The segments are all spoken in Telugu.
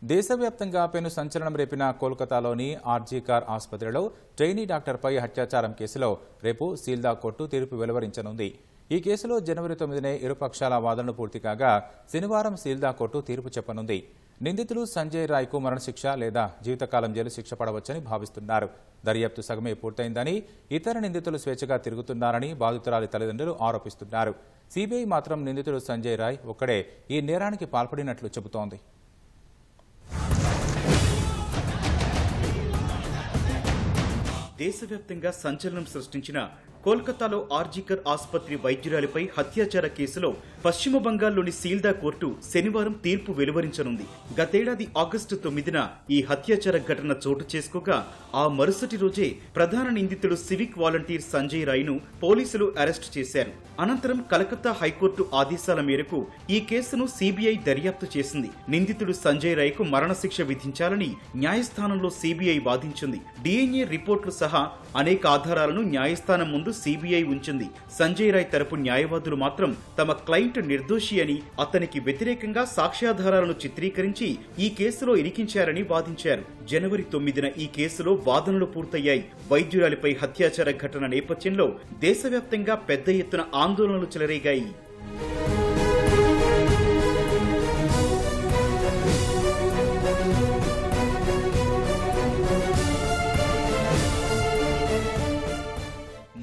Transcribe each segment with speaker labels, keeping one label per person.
Speaker 1: దేశవ్యాప్తంగా పెను సంచలనం రేపిన కోల్కతాలోని ఆర్జీ కార్ ఆసుపత్రిలో ట్రైనీ డాక్టర్పై అత్యాచారం కేసులో రేపు సీల్దా కోర్టు తీర్పు వెలువరించనుంది. ఈ కేసులో జనవరి 9నే ఇరుపక్షాల వాదనలు పూర్తి కాగా శనివారం సీల్దా కోర్టు తీర్పు చెప్పనుంది. నిందితులు సంజయ్ రాయ్కు మరణశిక్ష లేదా జీవితకాలం జైలు శిక్ష పడవచ్చని భావిస్తున్నారు. దర్యాప్తు సగమే పూర్తయిందని, ఇతర నిందితులు స్వేచ్ఛగా తిరుగుతున్నారని బాధితురాలి తల్లిదండ్రులు ఆరోపిస్తున్నారు. సీబీఐ మాత్రం నిందితుడు సంజయ్ రాయ్ ఒక్కడే ఈ నేరానికి పాల్పడినట్లు చెబుతోంది.
Speaker 2: దేశవ్యాప్తంగా సంచలనం సృష్టించిన కోల్కతాలో ఆర్జీకర్ ఆసుపత్రి వైద్యురాలిపై హత్యాచార కేసులో పశ్చిమ బంగాల్లోని సీల్దా కోర్టు శనివారం తీర్పు వెలువరించనుంది. గతేడాది ఆగస్టు 9న ఈ హత్యాచార ఘటన చోటు చేసుకోగా ఆ మరుసటి రోజే ప్రధాన నిందితుడు సివిక్ వాలంటీర్ సంజయ్ రాయ్ను పోలీసులు అరెస్టు చేశారు. అనంతరం కలకత్తా హైకోర్టు ఆదేశాల మేరకు ఈ కేసును సీబీఐ దర్యాప్తు చేసింది. నిందితుడు సంజయ్ రాయ్కు మరణశిక్ష విధించాలని న్యాయస్థానంలో సీబీఐ వాదించింది. డీఎన్ఏ రిపోర్టులు సహా అనేక ఆధారాలను న్యాయస్థానం ముందు సీబీఐ ఉంచింది. సంజయ్ రాయ్ తరపు న్యాయవాదులు మాత్రం తమ క్లయింట్ నిర్దోషి అని, అతనికి వ్యతిరేకంగా సాక్ష్యాధారాలను చిత్రీకరించి ఈ కేసులో ఇరికించారని వాదించారు. జనవరి 9న ఈ కేసులో వాదనలు పూర్తయ్యాయి. వైద్యురాలిపై హత్యాచార ఘటన నేపథ్యంలో దేశవ్యాప్తంగా పెద్ద ఎత్తున ఆందోళనలు చెలరేగాయి.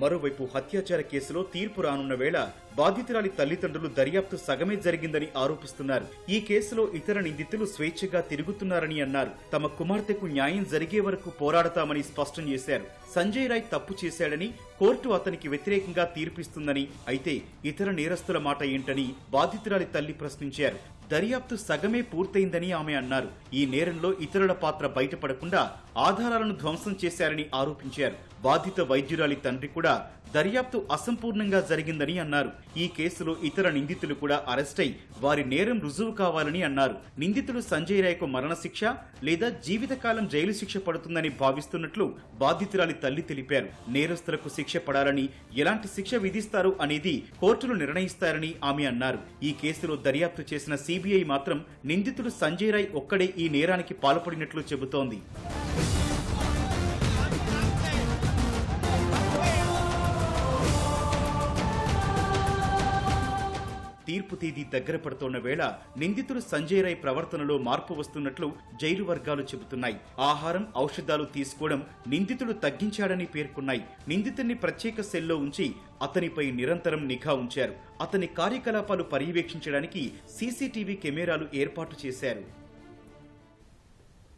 Speaker 2: మరోవైపు హత్యాచార కేసులో తీర్పు రానున్న వేళ బాధితురాలి తల్లిదండ్రులు దర్యాప్తు సగమే జరిగిందని ఆరోపిస్తున్నారు. ఈ కేసులో ఇతర నిందితులు స్వేచ్ఛగా తిరుగుతున్నారని అన్నారు. తమ కుమార్తెకు న్యాయం జరిగే వరకు పోరాడతామని స్పష్టం చేశారు. సంజయ్ రాయ్ తప్పు చేశాడని, కోర్టు అతనికి వ్యతిరేకంగా తీర్పిస్తుందని, అయితే ఇతర నేరస్తుల మాట ఏంటని బాధితురాలి తల్లి ప్రశ్నించారు. దర్యాప్తు సగమే పూర్తయిందని ఆమె అన్నారు. ఈ నేరంలో ఇతరుల పాత్ర బయటపడకుండా ఆధారాలను ధ్వంసం చేశారని ఆరోపించారు. బాధిత వైద్యురాలి తండ్రి కూడా దర్యాప్తు అసంపూర్ణంగా జరిగిందని అన్నారు. ఈ కేసులో ఇతర నిందితులు కూడా అరెస్టై వారి నేరం రుజువు కావాలని అన్నారు. నిందితుడు సంజయ్ రాయ్కు మరణశిక్ష లేదా జీవితకాలం జైలు శిక్ష పడుతుందని భావిస్తున్నట్లు బాధితురాలి తల్లి తెలిపారు. నేరస్తులకు శిక్ష పడాలని, ఎలాంటి శిక్ష విధిస్తారు అనేది కోర్టులు నిర్ణయిస్తారని ఆమె అన్నారు. ఈ కేసులో దర్యాప్తు చేసిన సీబీఐ మాత్రం నిందితుడు సంజయ్ రాయ్ ఒక్కడే ఈ నేరానికి పాల్పడినట్లు చెబుతోంది. తీర్పు తేదీ దగ్గర పడుతోన్న వేళ నిందితుడు సంజయ్ రాయ్ ప్రవర్తనలో మార్పు వస్తున్నట్లు జైలు వర్గాలు చెబుతున్నాయి. ఆహారం, ఔషధాలు తీసుకోవడం నిందితుడు తగ్గించాడని పేర్కొన్నాయి. నిందితుడిని ప్రత్యేక సెల్లో ఉంచి అతనిపై నిరంతరం నిఘా ఉంచారు. అతని కార్యకలాపాలు పర్యవేక్షించడానికి సీసీటీవీ కెమెరాలు ఏర్పాటు చేశారు.